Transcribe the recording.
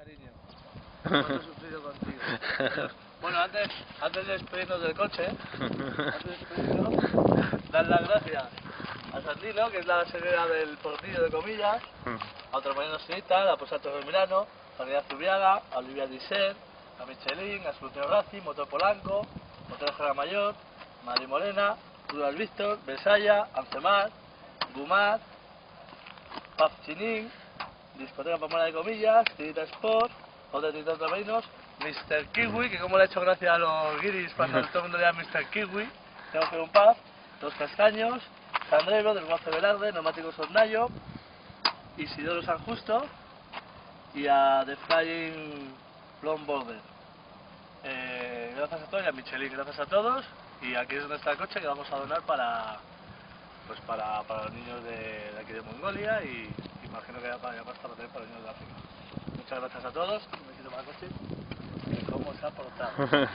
cariño. Hemos sufrido contigo. Bueno, antes de despedirnos del coche, dar las gracias a Sandino, que es la señora del portillo de comillas, a otro Mariano Sinita, a Posato del Milano, a Unidad Zubiaga, a Olivia Disser, a Michelin, a Solución Racing, Motor Polanco, Motor Jara Mayor, Madrid Morena, Dudas Víctor, Besaya, Amcemar, Bumat, Paz Chinín, Discoteca Pamela de Comillas, Tirita Sport, otra Tirita Ultramarinos, Mr. Kiwi, que como le ha hecho gracia a los guiris cuando todo el mundo le llama Mr. Kiwi, tengo que un pub, Dos Castaños, Sandrero, del Guace Velarde, Neumáticos Hornayo, Isidoro San Justo y a The Flying Blonde Border. Gracias a todos y a Michelin, gracias a todos, y aquí es donde está el coche que vamos a donar para los niños de aquí de Mongolia y imagino que ya pasta también para los niños de África. Muchas gracias a todos, me quito más coche y cómo se ha portado.